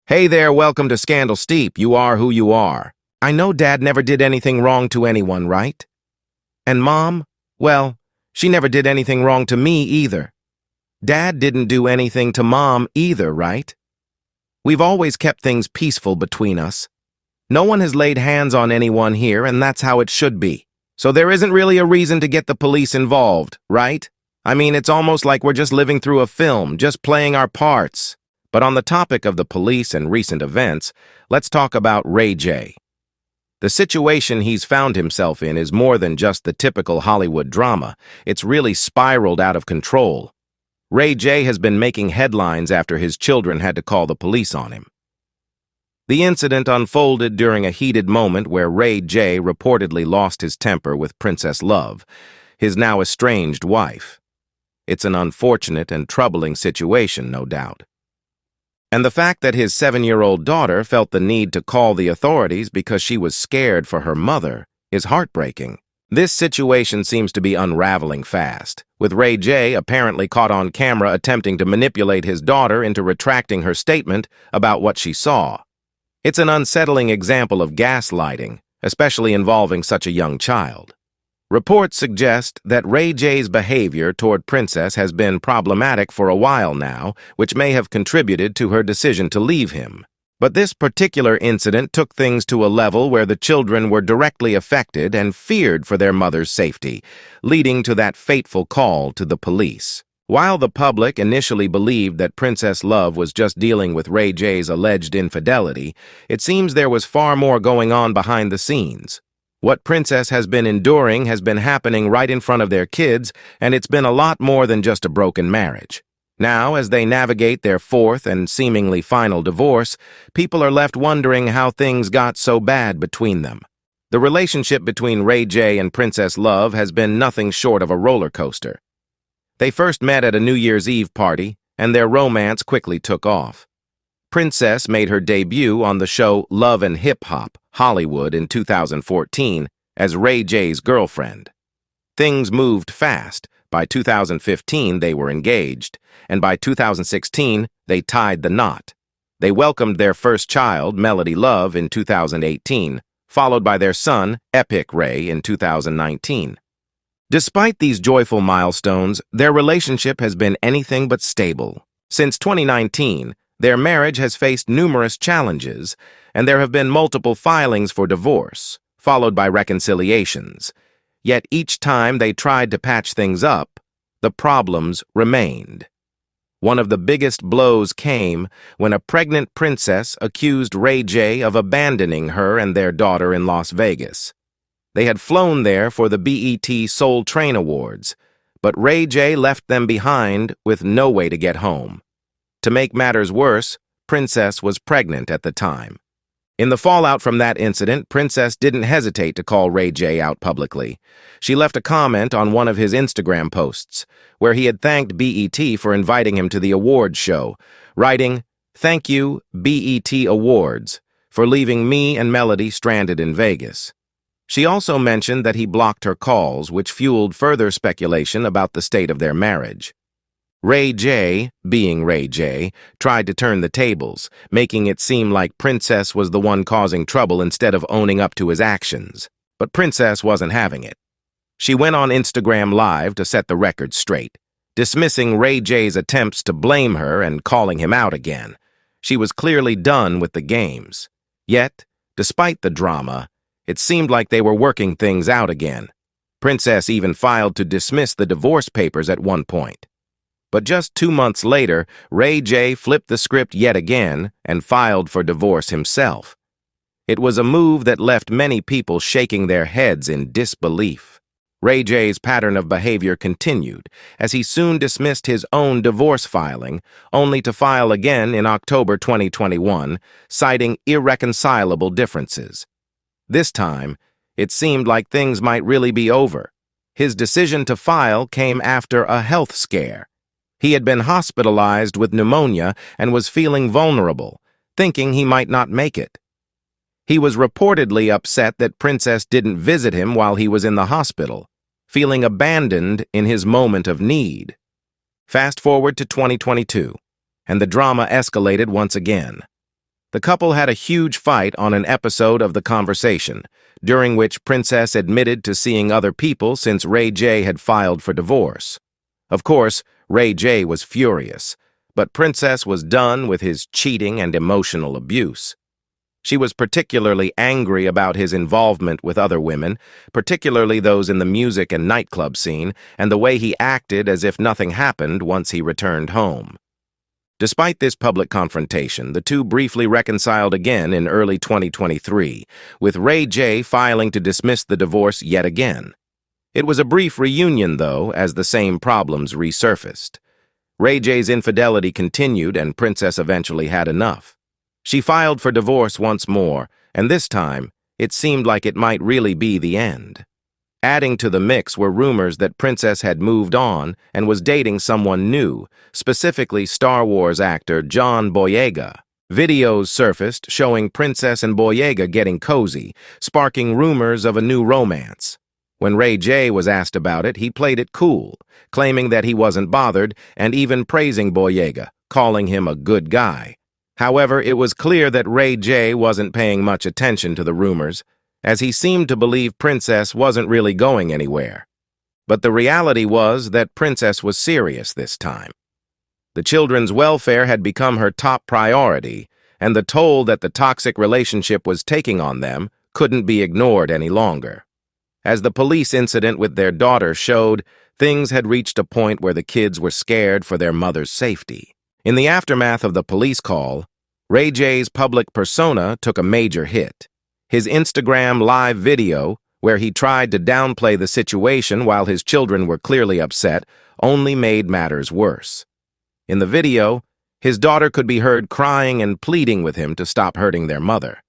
Hey there, welcome to Scandal Steep. You are who you are. I know Dad never did anything wrong to anyone, right? And Mom? Well, she never did anything wrong to me either. Dad didn't do anything to Mom either, right? We've always kept things peaceful between us. No one has laid hands on anyone here, and that's how it should be. So there isn't really a reason to get the police involved, right? I mean, it's almost like we're just living through a film, just playing our parts. But on the topic of the police and recent events, let's talk about Ray J. The situation he's found himself in is more than just the typical Hollywood drama. It's really spiraled out of control. Ray J has been making headlines after his children had to call the police on him. The incident unfolded during a heated moment where Ray J reportedly lost his temper with Princess Love, his now estranged wife. It's an unfortunate and troubling situation, no doubt. And the fact that his 7-year-old daughter felt the need to call the authorities because she was scared for her mother is heartbreaking. This situation seems to be unraveling fast, with Ray J apparently caught on camera attempting to manipulate his daughter into retracting her statement about what she saw. It's an unsettling example of gaslighting, especially involving such a young child. Reports suggest that Ray J's behavior toward Princess has been problematic for a while now, which may have contributed to her decision to leave him. But this particular incident took things to a level where the children were directly affected and feared for their mother's safety, leading to that fateful call to the police. While the public initially believed that Princess Love was just dealing with Ray J's alleged infidelity, it seems there was far more going on behind the scenes. What Princess has been enduring has been happening right in front of their kids, and it's been a lot more than just a broken marriage. Now, as they navigate their fourth and seemingly final divorce, people are left wondering how things got so bad between them. The relationship between Ray J and Princess Love has been nothing short of a roller coaster. They first met at a New Year's Eve party, and their romance quickly took off. Princess made her debut on the show Love and Hip Hop Hollywood in 2014 as Ray J's girlfriend. Things moved fast. By 2015, they were engaged, and by 2016, they tied the knot. They welcomed their first child, Melody Love, in 2018, followed by their son, Epic Ray, in 2019. Despite these joyful milestones, their relationship has been anything but stable. Since 2019, their marriage has faced numerous challenges, and there have been multiple filings for divorce, followed by reconciliations. Yet each time they tried to patch things up, the problems remained. One of the biggest blows came when a pregnant princess accused Ray J of abandoning her and their daughter in Las Vegas. They had flown there for the BET Soul Train Awards, but Ray J left them behind with no way to get home. To make matters worse, Princess was pregnant at the time. In the fallout from that incident, Princess didn't hesitate to call Ray J out publicly. She left a comment on one of his Instagram posts, where he had thanked BET for inviting him to the awards show, writing, "Thank you, BET Awards, for leaving me and Melody stranded in Vegas." She also mentioned that he blocked her calls, which fueled further speculation about the state of their marriage. Ray J, being Ray J, tried to turn the tables, making it seem like Princess was the one causing trouble instead of owning up to his actions. But Princess wasn't having it. She went on Instagram Live to set the record straight, dismissing Ray J's attempts to blame her and calling him out again. She was clearly done with the games. Yet, despite the drama, it seemed like they were working things out again. Princess even filed to dismiss the divorce papers at one point. But just 2 months later, Ray J flipped the script yet again and filed for divorce himself. It was a move that left many people shaking their heads in disbelief. Ray J's pattern of behavior continued, as he soon dismissed his own divorce filing, only to file again in October 2021, citing irreconcilable differences. This time, it seemed like things might really be over. His decision to file came after a health scare. He had been hospitalized with pneumonia and was feeling vulnerable, thinking he might not make it. He was reportedly upset that Princess didn't visit him while he was in the hospital, feeling abandoned in his moment of need. Fast forward to 2022, and the drama escalated once again. The couple had a huge fight on an episode of The Conversation, during which Princess admitted to seeing other people since Ray J had filed for divorce. Of course, Ray J was furious, but Princess was done with his cheating and emotional abuse. She was particularly angry about his involvement with other women, particularly those in the music and nightclub scene, and the way he acted as if nothing happened once he returned home. Despite this public confrontation, the two briefly reconciled again in early 2023, with Ray J filing to dismiss the divorce yet again. It was a brief reunion, though, as the same problems resurfaced. Ray J's infidelity continued, and Princess eventually had enough. She filed for divorce once more, and this time, it seemed like it might really be the end. Adding to the mix were rumors that Princess had moved on and was dating someone new, specifically Star Wars actor John Boyega. Videos surfaced showing Princess and Boyega getting cozy, sparking rumors of a new romance. When Ray J was asked about it, he played it cool, claiming that he wasn't bothered and even praising Boyega, calling him a good guy. However, it was clear that Ray J wasn't paying much attention to the rumors, as he seemed to believe Princess wasn't really going anywhere. But the reality was that Princess was serious this time. The children's welfare had become her top priority, and the toll that the toxic relationship was taking on them couldn't be ignored any longer. As the police incident with their daughter showed, things had reached a point where the kids were scared for their mother's safety. In the aftermath of the police call, Ray J's public persona took a major hit. His Instagram live video, where he tried to downplay the situation while his children were clearly upset, only made matters worse. In the video, his daughter could be heard crying and pleading with him to stop hurting their mother.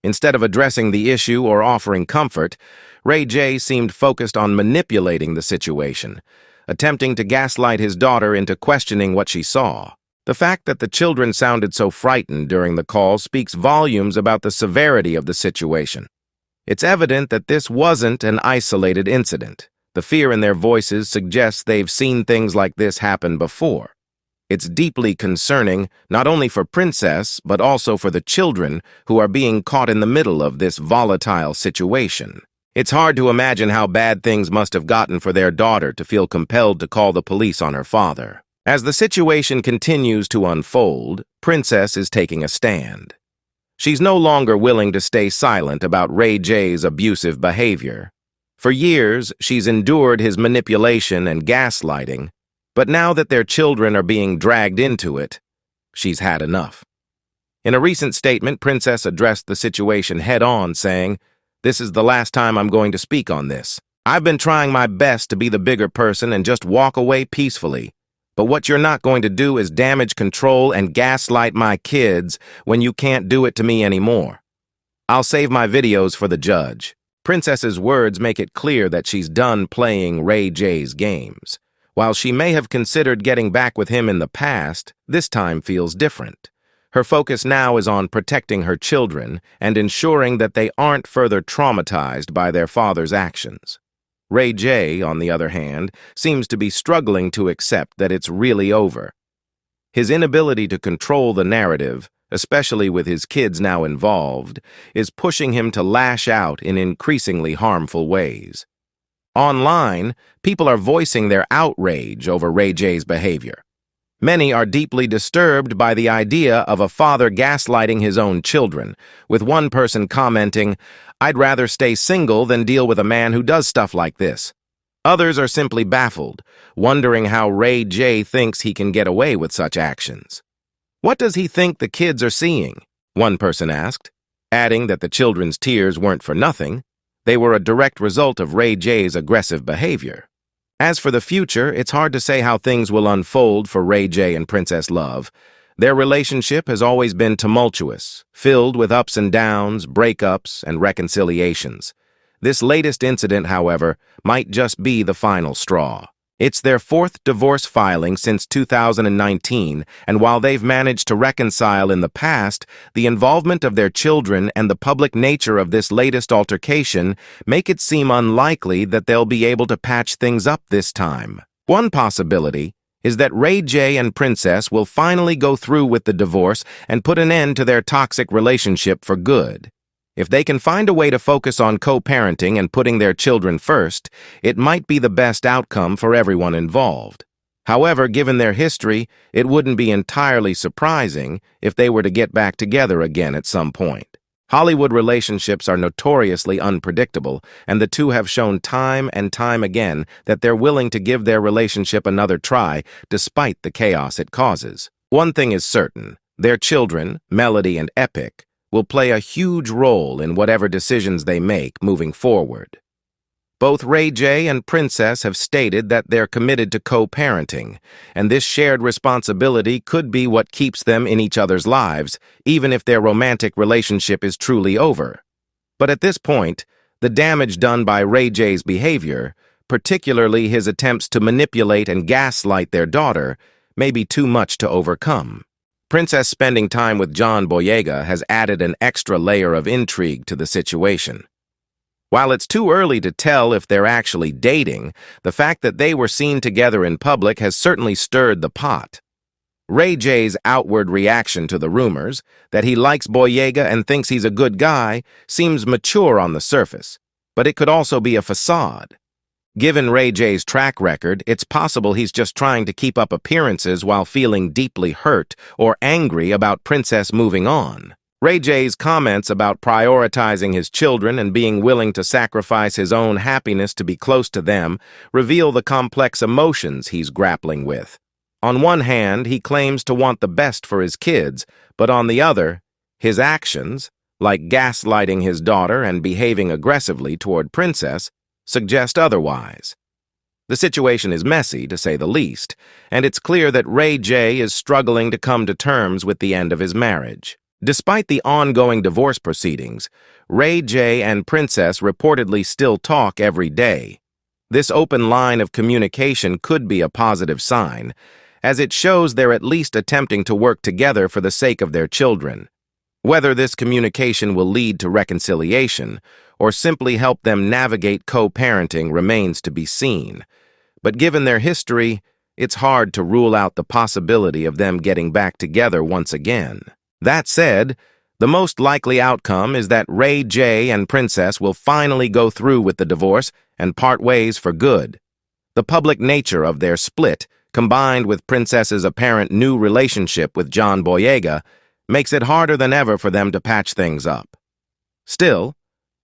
Instead of addressing the issue or offering comfort, Ray J seemed focused on manipulating the situation, attempting to gaslight his daughter into questioning what she saw. The fact that the children sounded so frightened during the call speaks volumes about the severity of the situation. It's evident that this wasn't an isolated incident. The fear in their voices suggests they've seen things like this happen before. It's deeply concerning, not only for Princess, but also for the children who are being caught in the middle of this volatile situation. It's hard to imagine how bad things must have gotten for their daughter to feel compelled to call the police on her father. As the situation continues to unfold, Princess is taking a stand. She's no longer willing to stay silent about Ray J's abusive behavior. For years, she's endured his manipulation and gaslighting, but now that their children are being dragged into it, she's had enough. In a recent statement, Princess addressed the situation head-on, saying, "This is the last time I'm going to speak on this. I've been trying my best to be the bigger person and just walk away peacefully. But what you're not going to do is damage control and gaslight my kids when you can't do it to me anymore. I'll save my videos for the judge." Princess's words make it clear that she's done playing Ray J's games. While she may have considered getting back with him in the past, this time feels different. Her focus now is on protecting her children and ensuring that they aren't further traumatized by their father's actions. Ray J, on the other hand, seems to be struggling to accept that it's really over. His inability to control the narrative, especially with his kids now involved, is pushing him to lash out in increasingly harmful ways. Online, people are voicing their outrage over Ray J's behavior. Many are deeply disturbed by the idea of a father gaslighting his own children, with one person commenting, "I'd rather stay single than deal with a man who does stuff like this." Others are simply baffled, wondering how Ray J thinks he can get away with such actions. "What does he think the kids are seeing?" one person asked, adding that the children's tears weren't for nothing. They were a direct result of Ray J's aggressive behavior. As for the future, it's hard to say how things will unfold for Ray J and Princess Love. Their relationship has always been tumultuous, filled with ups and downs, breakups, and reconciliations. This latest incident, however, might just be the final straw. It's their fourth divorce filing since 2019, and while they've managed to reconcile in the past, the involvement of their children and the public nature of this latest altercation make it seem unlikely that they'll be able to patch things up this time. One possibility is that Ray J and Princess will finally go through with the divorce and put an end to their toxic relationship for good. If they can find a way to focus on co-parenting and putting their children first, it might be the best outcome for everyone involved. However, given their history, it wouldn't be entirely surprising if they were to get back together again at some point. Hollywood relationships are notoriously unpredictable, and the two have shown time and time again that they're willing to give their relationship another try despite the chaos it causes. One thing is certain: their children, Melody and Epic, will play a huge role in whatever decisions they make moving forward. Both Ray J and Princess have stated that they're committed to co-parenting, and this shared responsibility could be what keeps them in each other's lives, even if their romantic relationship is truly over. But at this point, the damage done by Ray J's behavior, particularly his attempts to manipulate and gaslight their daughter, may be too much to overcome. Princess spending time with John Boyega has added an extra layer of intrigue to the situation. While it's too early to tell if they're actually dating, the fact that they were seen together in public has certainly stirred the pot. Ray J's outward reaction to the rumors, that he likes Boyega and thinks he's a good guy, seems mature on the surface, but it could also be a facade. Given Ray J's track record, it's possible he's just trying to keep up appearances while feeling deeply hurt or angry about Princess moving on. Ray J's comments about prioritizing his children and being willing to sacrifice his own happiness to be close to them reveal the complex emotions he's grappling with. On one hand, he claims to want the best for his kids, but on the other, his actions, like gaslighting his daughter and behaving aggressively toward Princess, suggest otherwise. The situation is messy, to say the least, and it's clear that Ray J is struggling to come to terms with the end of his marriage. Despite the ongoing divorce proceedings, Ray J and Princess reportedly still talk every day. This open line of communication could be a positive sign, as it shows they're at least attempting to work together for the sake of their children. Whether this communication will lead to reconciliation or simply help them navigate co-parenting remains to be seen. But given their history, it's hard to rule out the possibility of them getting back together once again. That said, the most likely outcome is that Ray J and Princess will finally go through with the divorce and part ways for good. The public nature of their split, combined with Princess's apparent new relationship with John Boyega, makes it harder than ever for them to patch things up. Still,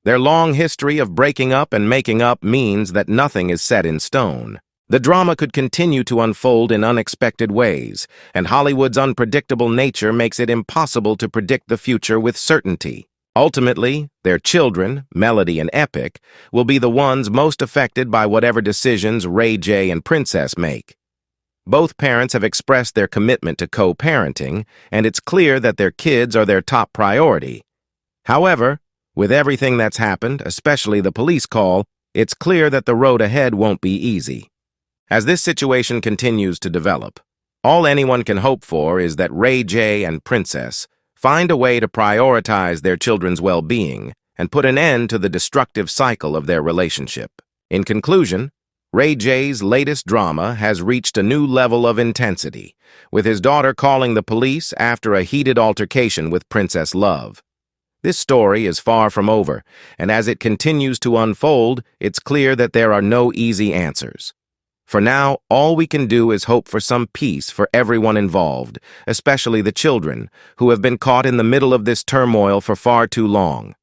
their long history of breaking up and making up means that nothing is set in stone. The drama could continue to unfold in unexpected ways, and Hollywood's unpredictable nature makes it impossible to predict the future with certainty. Ultimately, their children, Melody and Epic, will be the ones most affected by whatever decisions Ray J and Princess make. Both parents have expressed their commitment to co-parenting, and it's clear that their kids are their top priority. However, with everything that's happened, especially the police call, it's clear that the road ahead won't be easy. As this situation continues to develop, all anyone can hope for is that Ray J and Princess find a way to prioritize their children's well-being and put an end to the destructive cycle of their relationship. In conclusion, Ray J's latest drama has reached a new level of intensity, with his daughter calling the police after a heated altercation with Princess Love. This story is far from over, and as it continues to unfold, it's clear that there are no easy answers. For now, all we can do is hope for some peace for everyone involved, especially the children, who have been caught in the middle of this turmoil for far too long.